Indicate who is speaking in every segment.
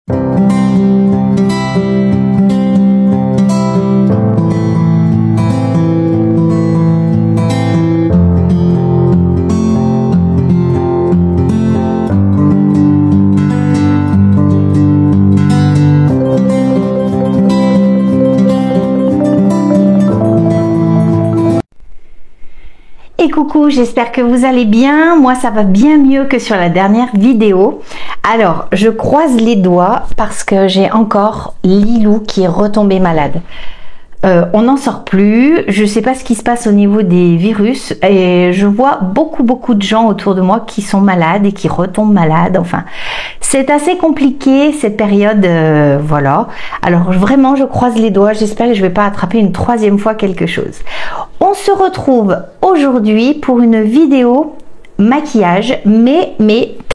Speaker 1: Et coucou, j'espère que vous allez bien. Moi, ça va bien mieux que sur la dernière vidéo. Alors, je croise les doigts parce que j'ai encore Lilou qui est retombée malade. On n'en sort plus. Je ne sais pas ce qui se passe au niveau des virus et je vois beaucoup de gens autour de moi qui sont malades et qui retombent malades. Enfin, c'est assez compliqué cette période. Voilà. Alors vraiment, je croise les doigts. J'espère que je ne vais pas attraper une troisième fois quelque chose. On se retrouve aujourd'hui pour une vidéo maquillage, mais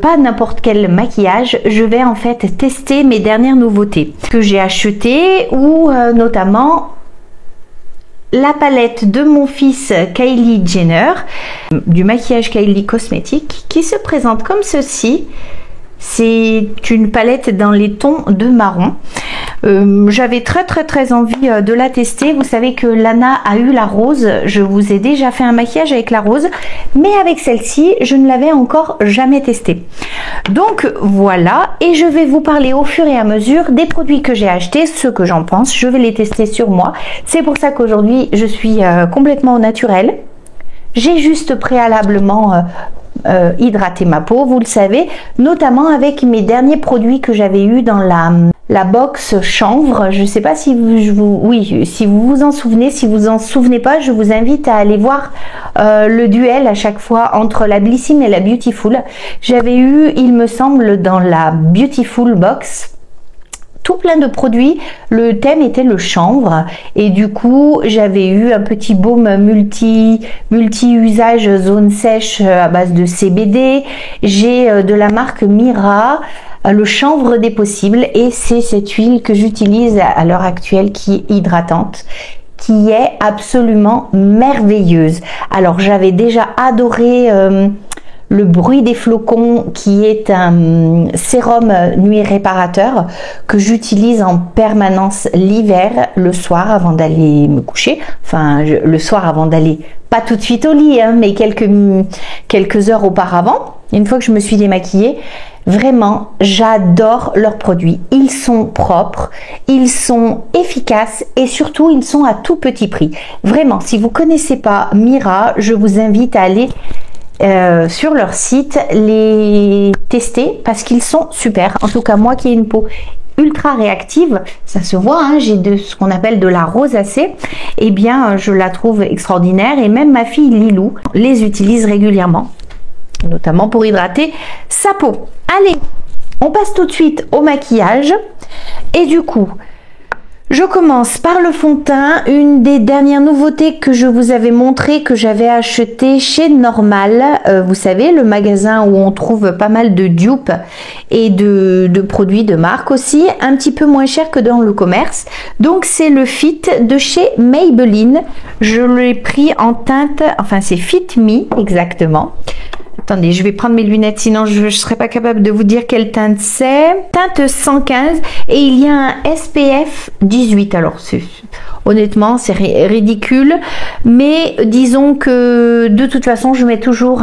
Speaker 1: pas n'importe quel maquillage. Je vais en fait tester mes dernières nouveautés que j'ai achetées ou notamment la palette de mon fils Kylie Jenner, du maquillage Kylie Cosmétique, qui se présente comme ceci. C'est une palette dans les tons de marron. J'avais très envie de la tester. Vous savez que Lana a eu la rose. Je vous ai déjà fait un maquillage avec la rose, mais avec celle-ci, je ne l'avais encore jamais testée. Donc voilà, et je vais vous parler au fur et à mesure des produits que j'ai achetés, ce que j'en pense. Je vais les tester sur moi. C'est pour ça qu'aujourd'hui, je suis complètement au naturel. J'ai juste préalablement hydraté ma peau, vous le savez, notamment avec mes derniers produits que j'avais eu dans la box chanvre. Je ne sais pas si si vous vous en souvenez. Si vous en souvenez pas, je vous invite à aller voir le duel à chaque fois entre la Blissim et la Beautiful. J'avais eu, il me semble, dans la Beautiful box, tout plein de produits. Le thème était le chanvre et du coup j'avais eu un petit baume multi-usage zone sèche à base de CBD. J'ai de la marque Mira le chanvre des possibles et c'est cette huile que j'utilise à l'heure actuelle qui est hydratante, qui est absolument merveilleuse. Alors j'avais déjà adoré le bruit des flocons, qui est un sérum nuit réparateur que j'utilise en permanence l'hiver, le soir avant d'aller me coucher. Enfin, le soir avant d'aller, pas tout de suite au lit, hein, mais quelques heures auparavant, une fois que je me suis démaquillée. Vraiment, j'adore leurs produits. Ils sont propres, ils sont efficaces et surtout, ils sont à tout petit prix. Vraiment, si vous connaissez pas Mira, je vous invite à aller sur leur site les tester parce qu'ils sont super. En tout cas, moi qui ai une peau ultra réactive, ça se voit, hein, j'ai de ce qu'on appelle de la rosacée, et bien je la trouve extraordinaire et même ma fille Lilou les utilise régulièrement, notamment pour hydrater sa peau. Allez, on passe tout de suite au maquillage et du coup je commence par le fond de teint, une des dernières nouveautés que je vous avais montré, que j'avais acheté chez Normal. Vous savez, le magasin où on trouve pas mal de dupes et de produits de marque aussi, un petit peu moins cher que dans le commerce. Donc c'est le Fit de chez Maybelline. Je l'ai pris en teinte, enfin c'est Fit Me exactement. Attendez, je vais prendre mes lunettes, sinon je ne serai pas capable de vous dire quelle teinte c'est. Teinte 115 et il y a un SPF 18. Alors, honnêtement, c'est ridicule. Mais disons que de toute façon, je mets toujours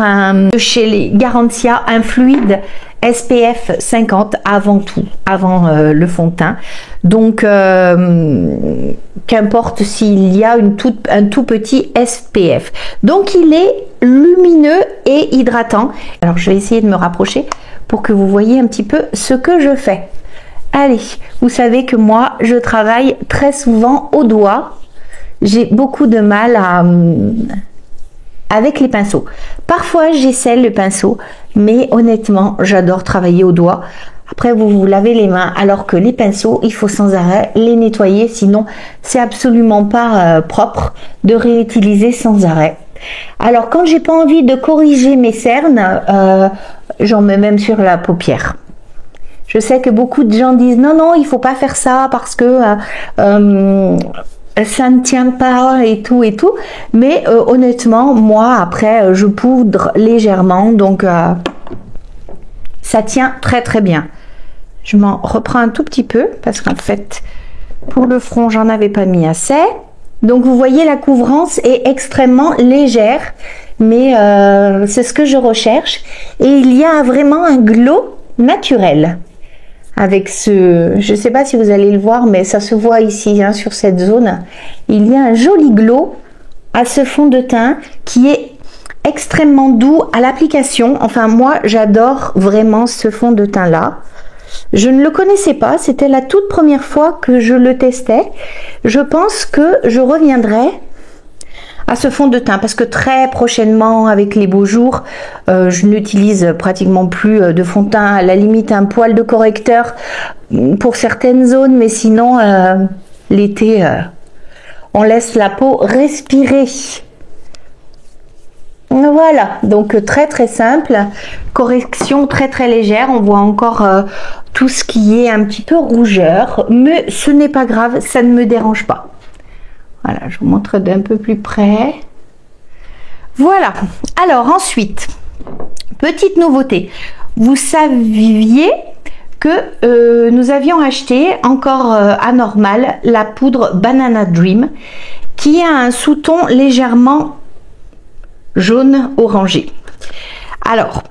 Speaker 1: chez les Garantia un fluide SPF 50 avant tout, avant le fond de teint. Donc, qu'importe s'il y a un tout petit SPF. Donc, il est lumineux et hydratant. Alors, je vais essayer de me rapprocher pour que vous voyez un petit peu ce que je fais. Allez, vous savez que moi, je travaille très souvent au doigt. J'ai beaucoup de mal avec les pinceaux. Parfois, j'essaie le pinceau, mais honnêtement, j'adore travailler au doigt. Après, vous vous lavez les mains, alors que les pinceaux, il faut sans arrêt les nettoyer, sinon c'est absolument pas propre de réutiliser sans arrêt. Alors, quand j'ai pas envie de corriger mes cernes, j'en mets même sur la paupière. Je sais que beaucoup de gens disent non, il faut pas faire ça parce que ça ne tient pas et tout, mais honnêtement, moi après je poudre légèrement, donc ça tient très bien. Je m'en reprends un tout petit peu parce qu'en fait, pour le front, j'en avais pas mis assez. Donc, vous voyez, la couvrance est extrêmement légère, mais c'est ce que je recherche. Et il y a vraiment un glow naturel avec ce... Je ne sais pas si vous allez le voir, mais ça se voit ici, hein, sur cette zone. Il y a un joli glow à ce fond de teint qui est extrêmement doux à l'application. Enfin, moi, j'adore vraiment ce fond de teint-là. Je ne le connaissais pas, c'était la toute première fois que je le testais. Je pense que je reviendrai à ce fond de teint parce que très prochainement, avec les beaux jours, je n'utilise pratiquement plus de fond de teint, à la limite un poil de correcteur pour certaines zones, mais sinon l'été on laisse la peau respirer. Voilà, donc très très simple, correction très très légère. On voit encore tout ce qui est un petit peu rougeur, mais ce n'est pas grave, ça ne me dérange pas. Voilà, je vous montre d'un peu plus près. Voilà, alors ensuite, petite nouveauté, vous saviez que nous avions acheté encore à Normal la poudre Banana Dream qui a un sous-ton légèrement jaune orangé. Alors,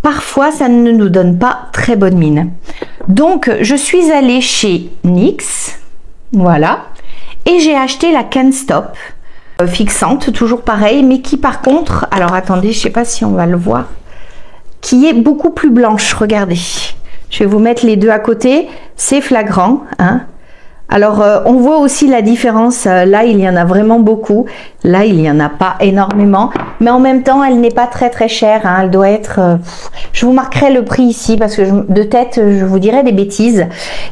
Speaker 1: parfois ça ne nous donne pas très bonne mine. Donc, je suis allée chez NYX, voilà, et j'ai acheté la Can't Stop fixante, toujours pareil, mais qui par contre, alors attendez, je sais pas si on va le voir, qui est beaucoup plus blanche, regardez. Je vais vous mettre les deux à côté, c'est flagrant, hein. Alors, on voit aussi la différence. Là, il y en a vraiment beaucoup. Là, il n'y en a pas énormément. Mais en même temps, elle n'est pas très très chère. Hein. Elle doit être... je vous marquerai le prix ici parce que de tête, je vous dirai des bêtises.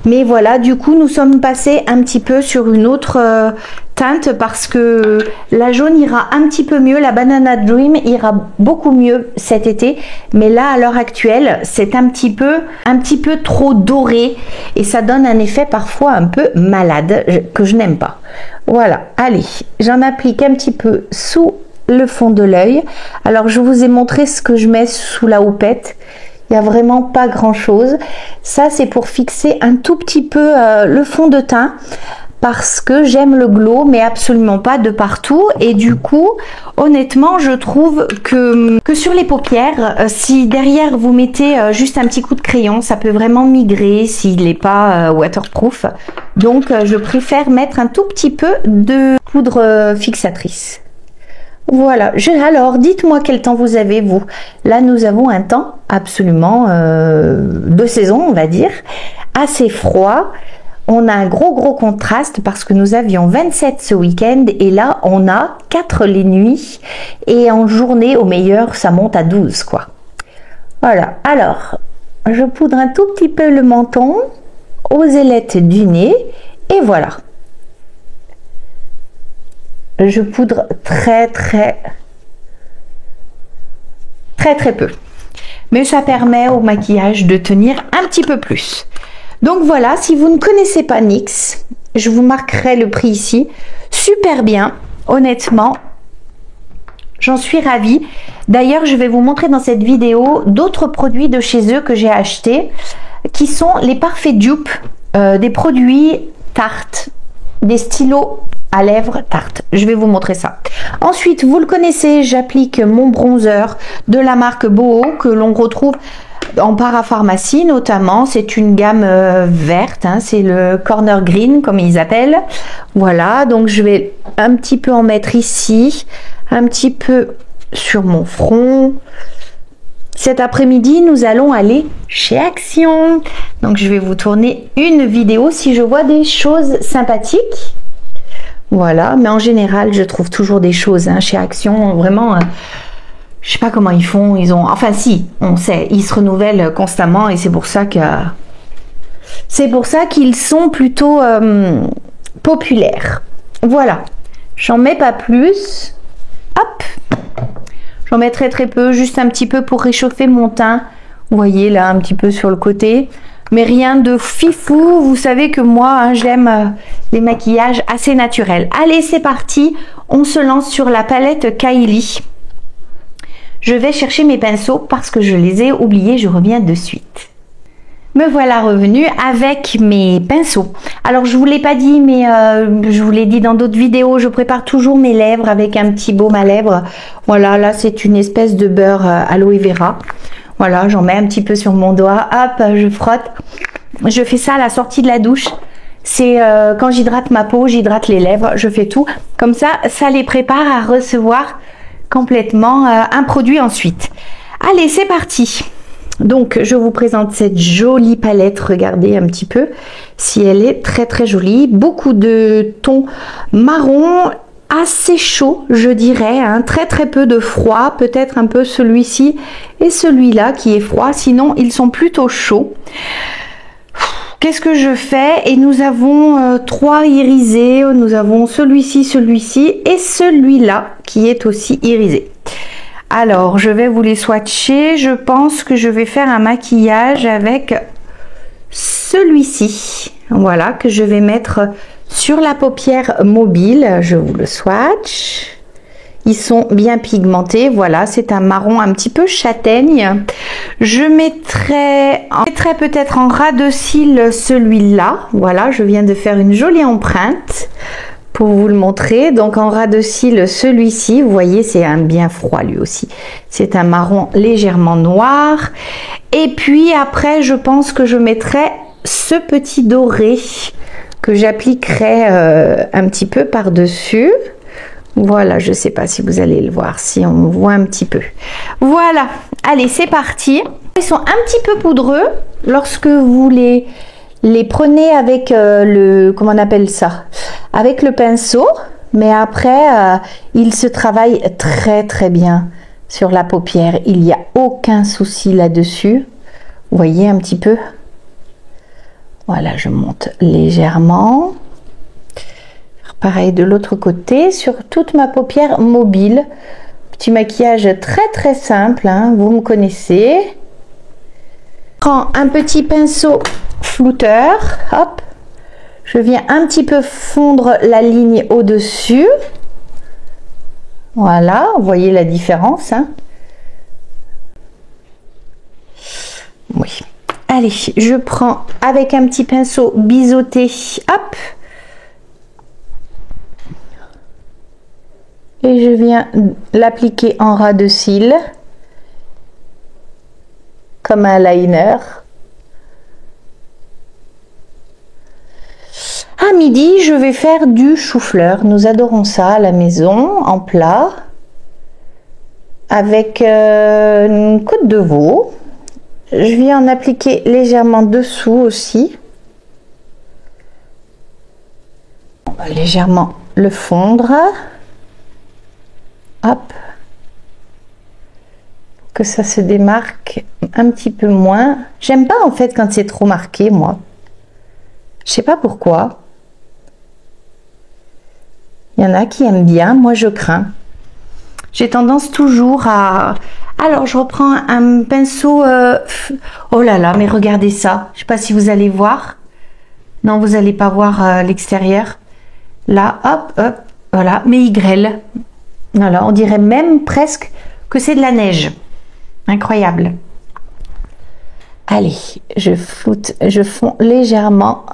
Speaker 1: Mais voilà, du coup, nous sommes passés un petit peu sur une autre teinte parce que la jaune ira un petit peu mieux. La Banana Dream ira beaucoup mieux cet été. Mais là, à l'heure actuelle, c'est un petit peu trop doré. Et ça donne un effet parfois un peu malade que je n'aime pas. Voilà, allez, j'en applique un petit peu sous le fond de l'œil. Alors je vous ai montré ce que je mets sous la houppette. Il n'y a vraiment pas grand chose. Ça c'est pour fixer un tout petit peu le fond de teint parce que j'aime le glow mais absolument pas de partout. Et du coup honnêtement je trouve que sur les paupières, si derrière vous mettez juste un petit coup de crayon, ça peut vraiment migrer s'il n'est pas waterproof. Donc je préfère mettre un tout petit peu de poudre fixatrice. Voilà, alors dites-moi quel temps vous avez vous. Là nous avons un temps absolument de saison on va dire, assez froid. On a un gros contraste parce que nous avions 27 ce week-end et là on a 4 les nuits et en journée au meilleur ça monte à 12 quoi. Voilà, alors je poudre un tout petit peu le menton, aux ailettes du nez et voilà. Je poudre très peu. Mais ça permet au maquillage de tenir un petit peu plus. Donc voilà, si vous ne connaissez pas NYX, je vous marquerai le prix ici. Super bien, honnêtement. J'en suis ravie. D'ailleurs, je vais vous montrer dans cette vidéo d'autres produits de chez eux que j'ai achetés, qui sont les parfaits dupes des produits Tarte, des stylos à lèvres Tarte. Je vais vous montrer ça. Ensuite, vous le connaissez, j'applique mon bronzer de la marque Boho que l'on retrouve en parapharmacie notamment. C'est une gamme verte, hein, c'est le Corner Green comme ils appellent. Voilà, donc je vais un petit peu en mettre ici, un petit peu sur mon front. Cet après-midi, nous allons aller chez Action. Donc je vais vous tourner une vidéo si je vois des choses sympathiques. Voilà, mais en général, je trouve toujours des choses hein, chez Action, vraiment... je sais pas comment ils font, ils ont... Enfin si, on sait, ils se renouvellent constamment et c'est pour ça qu'ils sont plutôt populaires. Voilà, j'en mets pas plus. Hop, j'en mets très peu, juste un petit peu pour réchauffer mon teint. Vous voyez là, un petit peu sur le côté. Mais rien de fifou, vous savez que moi, hein, j'aime les maquillages assez naturels. Allez, c'est parti, on se lance sur la palette Kylie. Je vais chercher mes pinceaux parce que je les ai oubliés, je reviens de suite. Me voilà revenue avec mes pinceaux. Alors je vous l'ai pas dit, mais je vous l'ai dit dans d'autres vidéos, je prépare toujours mes lèvres avec un petit baume à lèvres. Voilà, là c'est une espèce de beurre aloe vera. Voilà, j'en mets un petit peu sur mon doigt, hop, je frotte. Je fais ça à la sortie de la douche. C'est quand j'hydrate ma peau, j'hydrate les lèvres, je fais tout. Comme ça, ça les prépare à recevoir complètement un produit ensuite. Allez, c'est parti. Donc, je vous présente cette jolie palette. Regardez un petit peu si elle est très très jolie. Beaucoup de tons marron, assez chaud, je dirais. Hein. Très très peu de froid. Peut-être un peu celui-ci et celui-là qui est froid. Sinon, ils sont plutôt chauds. Qu'est-ce que je fais? Et nous avons trois irisés. Nous avons celui-ci, celui-ci et celui-là qui est aussi irisé. Alors, je vais vous les swatcher. Je pense que je vais faire un maquillage avec celui-ci. Voilà, que je vais mettre sur la paupière mobile. Je vous le swatch. Ils sont bien pigmentés. Voilà, c'est un marron un petit peu châtaigne. Je mettrai peut-être en ras de cils celui-là. Voilà, je viens de faire une jolie empreinte pour vous le montrer. Donc en ras de cils celui-ci, vous voyez, c'est un bien froid lui aussi. C'est un marron légèrement noir. Et puis après, je pense que je mettrai ce petit doré que j'appliquerai un petit peu par-dessus. Voilà, je ne sais pas si vous allez le voir, si on voit un petit peu. Voilà, allez, c'est parti. Ils sont un petit peu poudreux lorsque vous les prenez avec comment on appelle ça? Avec le pinceau, mais après, ils se travaillent très très bien sur la paupière. Il n'y a aucun souci là-dessus. Vous voyez un petit peu? Voilà, je monte légèrement. Pareil de l'autre côté, sur toute ma paupière mobile. Petit maquillage très très simple, hein, vous me connaissez. Je prends un petit pinceau flouteur, hop. Je viens un petit peu fondre la ligne au-dessus. Voilà, vous voyez la différence. Hein. Oui. Allez, je prends avec un petit pinceau biseauté, hop. Et je viens l'appliquer en ras de cils, comme un liner. À midi, je vais faire du chou-fleur. Nous adorons ça à la maison, en plat, avec une côte de veau. Je viens en appliquer légèrement dessous aussi. On va légèrement le fondre. Hop, que ça se démarque un petit peu moins. J'aime pas en fait quand c'est trop marqué, moi. Je sais pas pourquoi. Il y en a qui aiment bien, moi je crains. J'ai tendance toujours à... Alors je reprends un pinceau... Oh là là, mais regardez ça. Je sais pas si vous allez voir. Non, vous allez pas voir l'extérieur. Là, hop, hop, voilà, mais il grêle. Voilà, on dirait même presque que c'est de la neige. Incroyable. Allez, je floute, je fonds légèrement.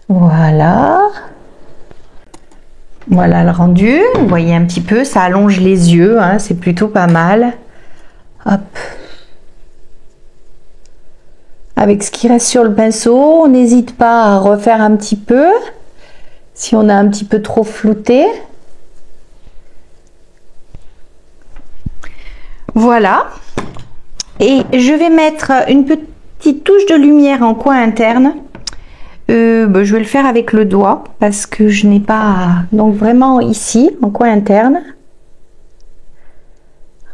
Speaker 1: Voilà. Voilà le rendu. Vous voyez un petit peu, ça allonge les yeux. Hein, c'est plutôt pas mal. Hop. Avec ce qui reste sur le pinceau, on n'hésite pas à refaire un petit peu. Si on a un petit peu trop flouté. Voilà, et je vais mettre une petite touche de lumière en coin interne. Je vais le faire avec le doigt parce que je n'ai pas, donc vraiment ici en coin interne.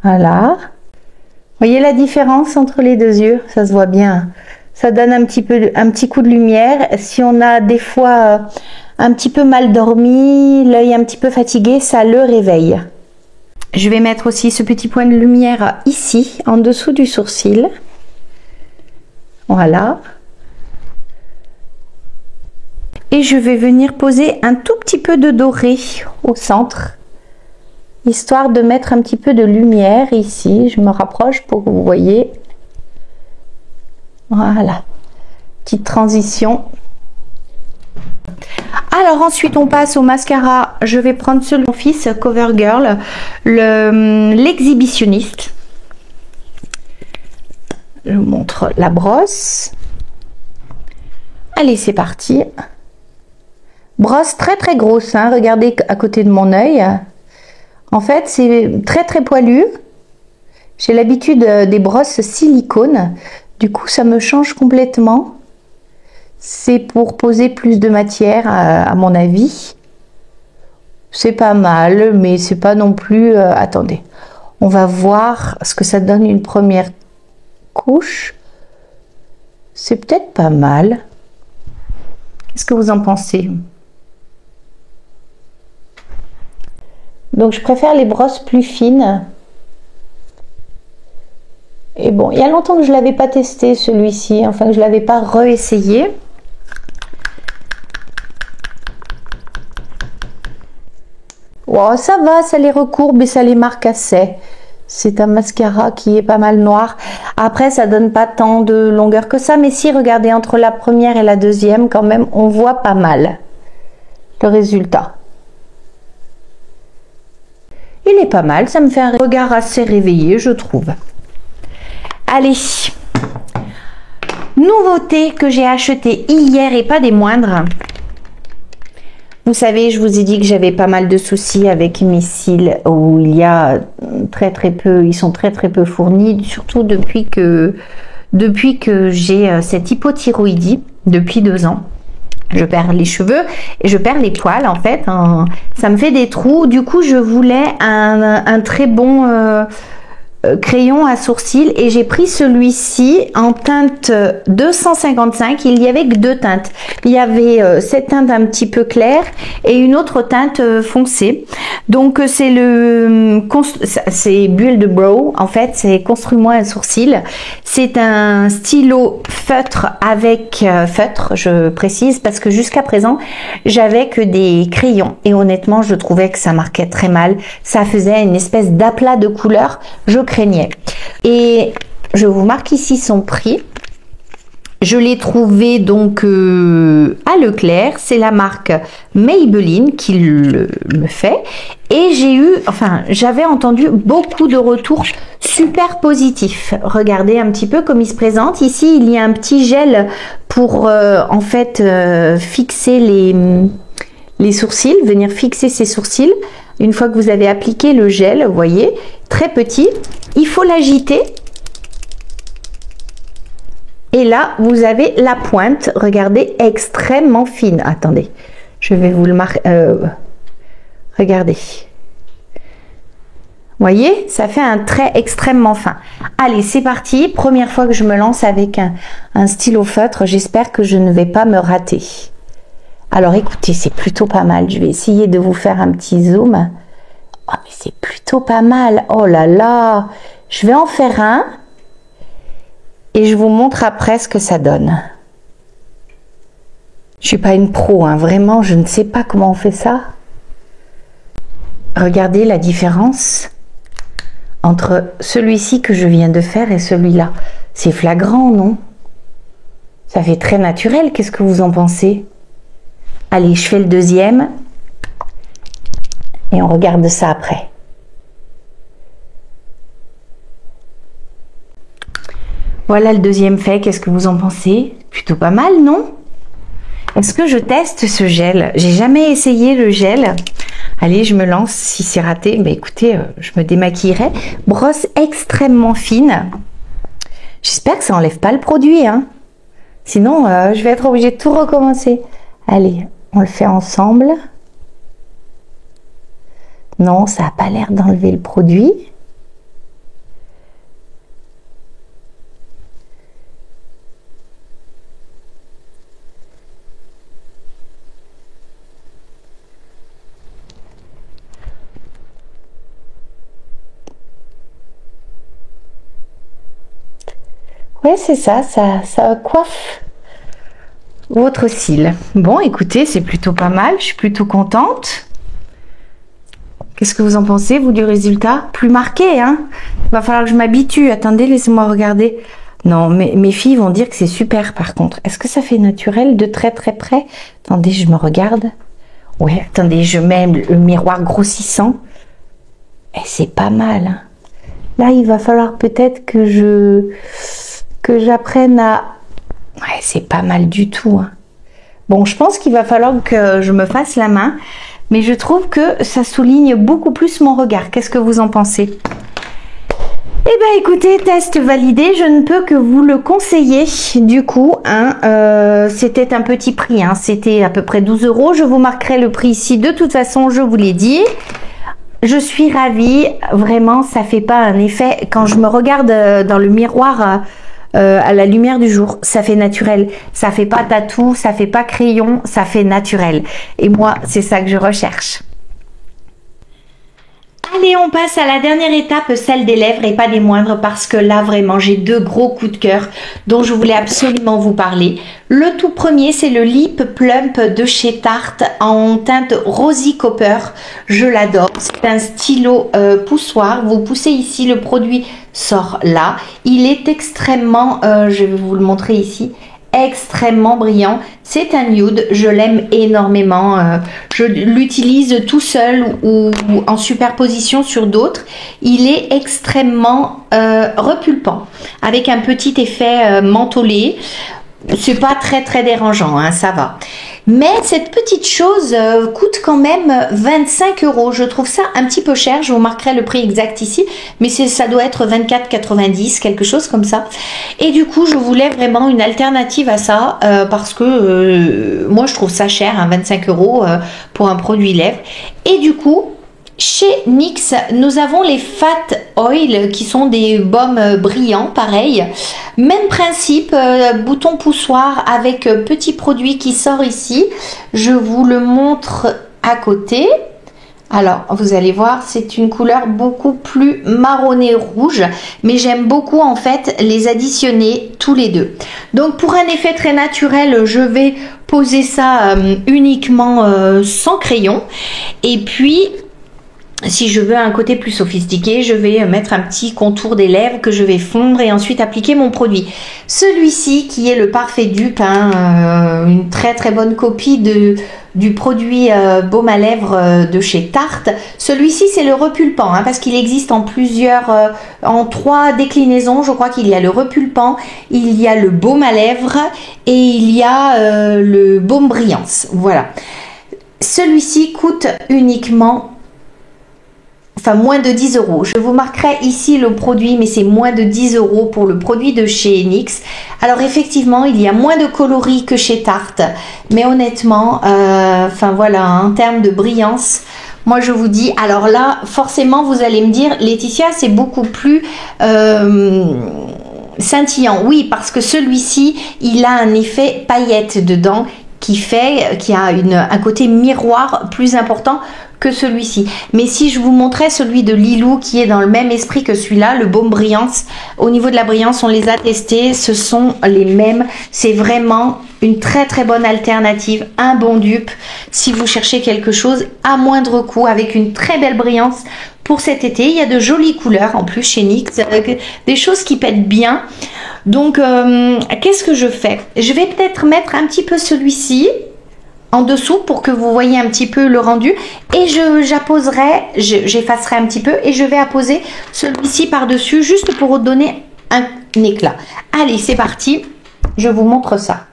Speaker 1: Voilà, vous voyez la différence entre les deux yeux, ça se voit bien. Ça donne un petit coup de lumière. Si on a des fois un petit peu mal dormi, l'œil un petit peu fatigué, ça le réveille. Je vais mettre aussi ce petit point de lumière ici, en dessous du sourcil. Voilà. Et je vais venir poser un tout petit peu de doré au centre, histoire de mettre un petit peu de lumière ici. Je me rapproche pour que vous voyez. Voilà. Petite transition. Alors ensuite on passe au mascara. Je vais prendre celui de mon fils, CoverGirl, l'exhibitionniste. Je vous montre la brosse. Allez, c'est parti. Brosse très très grosse, hein. Regardez à côté de mon œil. En fait, c'est très très poilu. J'ai l'habitude des brosses silicone. Du coup, ça me change complètement. C'est pour poser plus de matière, à mon avis. C'est pas mal, mais c'est pas non plus... attendez, on va voir ce que ça donne une première couche. C'est peut-être pas mal. Qu'est-ce que vous en pensez? Donc je préfère les brosses plus fines. Et bon, il y a longtemps que je l'avais pas testé celui-ci, enfin que je l'avais pas réessayé. Oh, ça va, ça les recourbe et ça les marque assez. C'est un mascara qui est pas mal noir. Après, ça donne pas tant de longueur que ça, mais si, regardez, entre la première et la deuxième, quand même, on voit pas mal le résultat. Il est pas mal, ça me fait un regard assez réveillé, je trouve. Allez, nouveauté que j'ai acheté hier et pas des moindres. Vous savez, je vous ai dit que j'avais pas mal de soucis avec mes cils où il y a très peu, ils sont très peu fournis, surtout depuis que j'ai cette hypothyroïdie depuis 2 ans. Je perds les cheveux et je perds les poils en fait. Ça me fait des trous. Du coup, je voulais un très bon crayon à sourcils et j'ai pris celui-ci en teinte 255. Il y avait que 2 teintes. Il y avait cette teinte un petit peu claire et une autre teinte foncée. Donc c'est Build Brow, en fait c'est construis-moi un sourcil. C'est un stylo feutre avec feutre, je précise, parce que jusqu'à présent j'avais que des crayons et honnêtement je trouvais que ça marquait très mal. Ça faisait une espèce d'aplat de couleur. Je craignais. Et je vous marque ici son prix. Je l'ai trouvé donc à Leclerc. C'est la marque Maybelline qui le fait. Et j'avais entendu beaucoup de retours super positifs. Regardez un petit peu comme il se présente. Ici, il y a un petit gel pour en fait fixer les sourcils, venir fixer ses sourcils. Une fois que vous avez appliqué le gel, vous voyez, très petit, il faut l'agiter. Et là, vous avez la pointe, regardez, extrêmement fine. Attendez, je vais vous le marquer. Regardez. Vous voyez, ça fait un trait extrêmement fin. Allez, c'est parti. Première fois que je me lance avec un stylo feutre. J'espère que je ne vais pas me rater. Alors écoutez, c'est plutôt pas mal. Je vais essayer de vous faire un petit zoom. Oh, mais c'est plutôt pas mal. Oh là là. Je vais en faire un. Et je vous montre après ce que ça donne. Je suis pas une pro, hein. Vraiment, je ne sais pas comment on fait ça. Regardez la différence entre celui-ci que je viens de faire et celui-là. C'est flagrant, non? Ça fait très naturel. Qu'est-ce que vous en pensez? Allez, je fais le deuxième et on regarde ça après. Voilà le deuxième fait, qu'est-ce que vous en pensez? Plutôt pas mal, non? Est-ce que je teste ce gel? J'ai jamais essayé le gel. Allez, je me lance. Si c'est raté, bah écoutez, je me démaquillerai. Brosse extrêmement fine. J'espère que ça enlève pas le produit, hein. Sinon, je vais être obligée de tout recommencer. Allez, on le fait ensemble. Non, ça n'a pas l'air d'enlever le produit. Ouais, c'est ça, ça coiffe votre cil. Bon, écoutez, c'est plutôt pas mal. Je suis plutôt contente. Qu'est-ce que vous en pensez, vous, du résultat? Plus marqué, hein? Il va falloir que je m'habitue. Attendez, laissez-moi regarder. Non, mais mes filles vont dire que c'est super par contre. Est-ce que ça fait naturel de très très près? Attendez, je me regarde. Ouais, attendez, je mets le miroir grossissant. Et c'est pas mal. Hein. Là, il va falloir peut-être que j'apprenne à... Ouais, c'est pas mal du tout. Hein. Bon, je pense qu'il va falloir que je me fasse la main. Mais je trouve que ça souligne beaucoup plus mon regard. Qu'est-ce que vous en pensez? Eh bien écoutez, test validé, je ne peux que vous le conseiller. Du coup, hein, c'était un petit prix, hein, c'était à peu près 12 €. Je vous marquerai le prix ici, de toute façon, je vous l'ai dit. Je suis ravie, vraiment, ça fait pas un effet. Quand je me regarde dans le miroir à la lumière du jour, ça fait naturel. Ça fait pas tatou, ça fait pas crayon, ça fait naturel. Et moi, c'est ça que je recherche. Allez, on passe à la dernière étape, celle des lèvres et pas des moindres parce que là vraiment j'ai deux gros coups de cœur dont je voulais absolument vous parler. Le tout premier c'est le Lip Plump de chez Tarte en teinte Rosy Copper. Je l'adore, c'est un stylo poussoir. Vous poussez ici, le produit sort là. Il est extrêmement, je vais vous le montrer ici, extrêmement brillant. C'est un nude, je l'aime énormément. Je l'utilise tout seul ou en superposition sur d'autres. Il est extrêmement repulpant avec un petit effet mentholé. C'est pas très dérangeant, hein, ça va. Mais cette petite chose coûte quand même 25 €. Je trouve ça un petit peu cher. Je vous marquerai le prix exact ici. Mais ça doit être 24,90 €, quelque chose comme ça. Et du coup, je voulais vraiment une alternative à ça. Parce que moi, je trouve ça cher, hein, 25 € pour un produit lèvres. Et du coup, chez NYX, nous avons les Fat Oil qui sont des baumes brillants, pareil. Même principe, bouton poussoir avec petit produit qui sort ici. Je vous le montre à côté. Alors, vous allez voir, c'est une couleur beaucoup plus marronné rouge, mais j'aime beaucoup en fait les additionner tous les deux. Donc, pour un effet très naturel, je vais poser ça uniquement sans crayon. Et puis, si je veux un côté plus sophistiqué, je vais mettre un petit contour des lèvres que je vais fondre et ensuite appliquer mon produit. Celui-ci qui est le parfait dupe, hein, une très bonne copie du produit baume à lèvres de chez Tarte. Celui-ci c'est le repulpant, hein, parce qu'il existe en plusieurs, en 3 déclinaisons. Je crois qu'il y a le repulpant, il y a le baume à lèvres et il y a le baume brillance. Voilà. Celui-ci coûte uniquement moins de 10 €. Je vous marquerai ici le produit, mais c'est moins de 10 € pour le produit de chez NYX. Alors effectivement, il y a moins de coloris que chez Tarte, mais honnêtement, voilà, en termes de brillance, moi je vous dis, alors là, forcément, vous allez me dire, Laetitia, c'est beaucoup plus scintillant. Oui, parce que celui-ci, il a un effet paillette dedans qui a un côté miroir plus important que celui-ci. Mais si je vous montrais celui de Lilou qui est dans le même esprit que celui-là, le baume brillance, au niveau de la brillance, on les a testés, ce sont les mêmes. C'est vraiment une très bonne alternative, un bon dupe si vous cherchez quelque chose à moindre coût avec une très belle brillance pour cet été. Il y a de jolies couleurs en plus chez NYX, des choses qui pètent bien. Donc, qu'est-ce que je fais? Je vais peut-être mettre un petit peu celui-ci en dessous pour que vous voyez un petit peu le rendu et j'effacerai un petit peu et je vais apposer celui-ci par-dessus juste pour donner un éclat. Allez, c'est parti, je vous montre ça.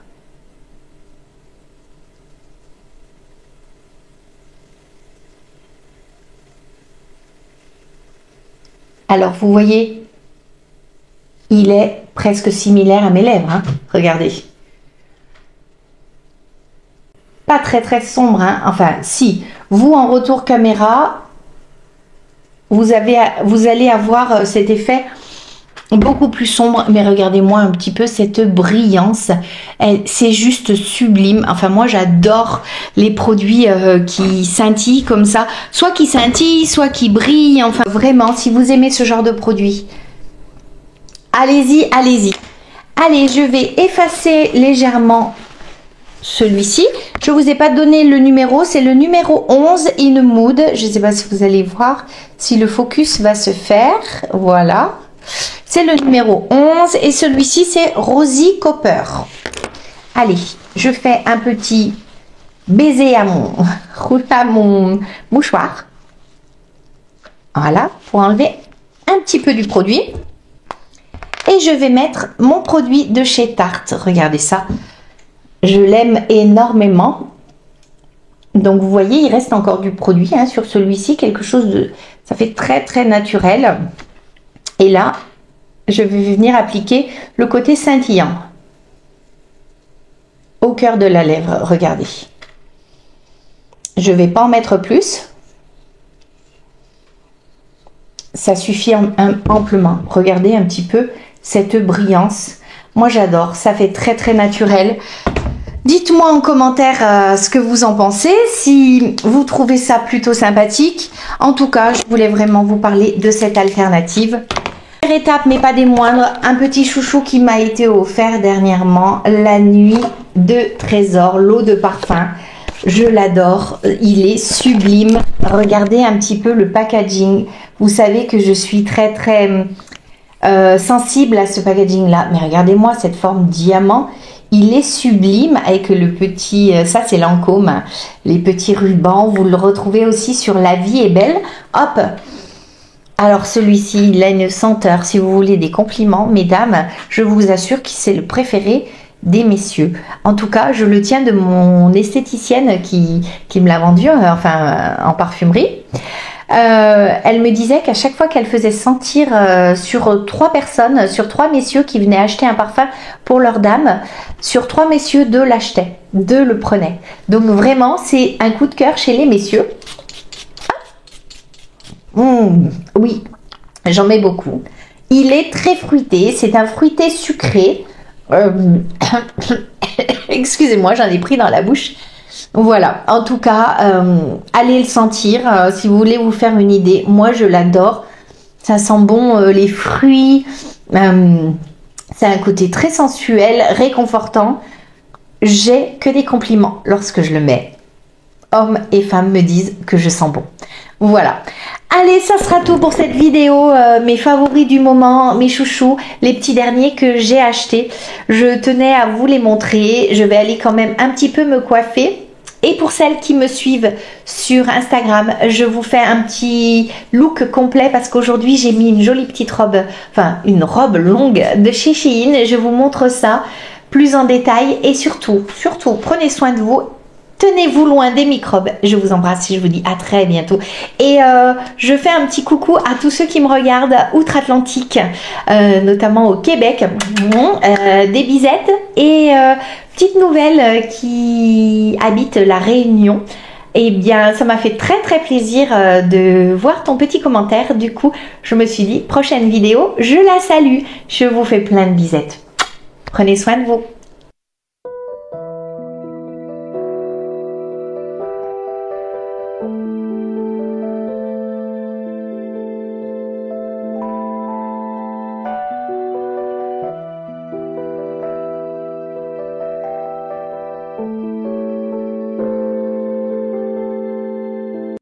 Speaker 1: Alors, vous voyez, il est presque similaire à mes lèvres, hein. Regardez. Pas très sombre, hein. Enfin, si. Vous, en retour caméra, vous allez avoir cet effet beaucoup plus sombre. Mais regardez-moi un petit peu cette brillance. C'est juste sublime. Enfin, moi, j'adore les produits qui scintillent comme ça. Soit qui scintillent, soit qui brillent. Enfin, vraiment, si vous aimez ce genre de produit, allez-y. Allez, je vais effacer légèrement celui-ci. Je vous ai pas donné le numéro, c'est le numéro 11 In Mood. Je ne sais pas si vous allez voir si le focus va se faire. Voilà. c'est le numéro 11 et celui-ci c'est Rosy Copper. Allez, je fais un petit baiser à mon mouchoir. Voilà, pour enlever un petit peu du produit. Et je vais mettre mon produit de chez Tarte. Regardez ça. Je l'aime énormément. Donc vous voyez, il reste encore du produit hein, sur celui-ci. Quelque chose de... Ça fait très très naturel. Et là, je vais venir appliquer le côté scintillant. Au cœur de la lèvre, regardez. Je ne vais pas en mettre plus. Ça suffit amplement. Regardez un petit peu cette brillance. Moi j'adore, ça fait très très naturel. Dites-moi en commentaire ce que vous en pensez, si vous trouvez ça plutôt sympathique. En tout cas, je voulais vraiment vous parler de cette alternative. Dernière étape, mais pas des moindres, un petit chouchou qui m'a été offert dernièrement, la nuit de Trésor, l'eau de parfum. Je l'adore, il est sublime. Regardez un petit peu le packaging. Vous savez que je suis très très sensible à ce packaging là, mais regardez-moi cette forme diamant. Il est sublime avec le petit, ça c'est Lancôme, les petits rubans. Vous le retrouvez aussi sur La Vie est Belle. Hop. Alors celui-ci, il a une senteur. Si vous voulez des compliments, mesdames, je vous assure que c'est le préféré des messieurs. En tout cas, je le tiens de mon esthéticienne qui me l'a vendu, enfin en parfumerie. Elle me disait qu'à chaque fois qu'elle faisait sentir sur 3 personnes, sur 3 messieurs qui venaient acheter un parfum pour leur dame, sur 3 messieurs, 2 l'achetaient, 2 le prenaient. Donc vraiment, c'est un coup de cœur chez les messieurs. Oui, j'en mets beaucoup. Il est très fruité, c'est un fruité sucré. Excusez-moi, j'en ai pris dans la bouche. Voilà, en tout cas, allez le sentir si vous voulez vous faire une idée. Moi, je l'adore. Ça sent bon les fruits. C'est un côté très sensuel, réconfortant. J'ai que des compliments lorsque je le mets. Hommes et femmes me disent que je sens bon. Voilà. Allez, ça sera tout pour cette vidéo. Mes favoris du moment, mes chouchous, les petits derniers que j'ai achetés. Je tenais à vous les montrer. Je vais aller quand même un petit peu me coiffer. Et pour celles qui me suivent sur Instagram, je vous fais un petit look complet parce qu'aujourd'hui j'ai mis une jolie petite robe, enfin une robe longue de chez Shein. Je vous montre ça plus en détail et surtout, prenez soin de vous. Tenez-vous loin des microbes. Je vous embrasse et je vous dis à très bientôt. Et je fais un petit coucou à tous ceux qui me regardent outre-Atlantique, notamment au Québec. Des bisettes. Et petite nouvelle qui habite la Réunion. Eh bien, ça m'a fait très très plaisir de voir ton petit commentaire. Du coup, je me suis dit, prochaine vidéo, je la salue. Je vous fais plein de bisettes. Prenez soin de vous.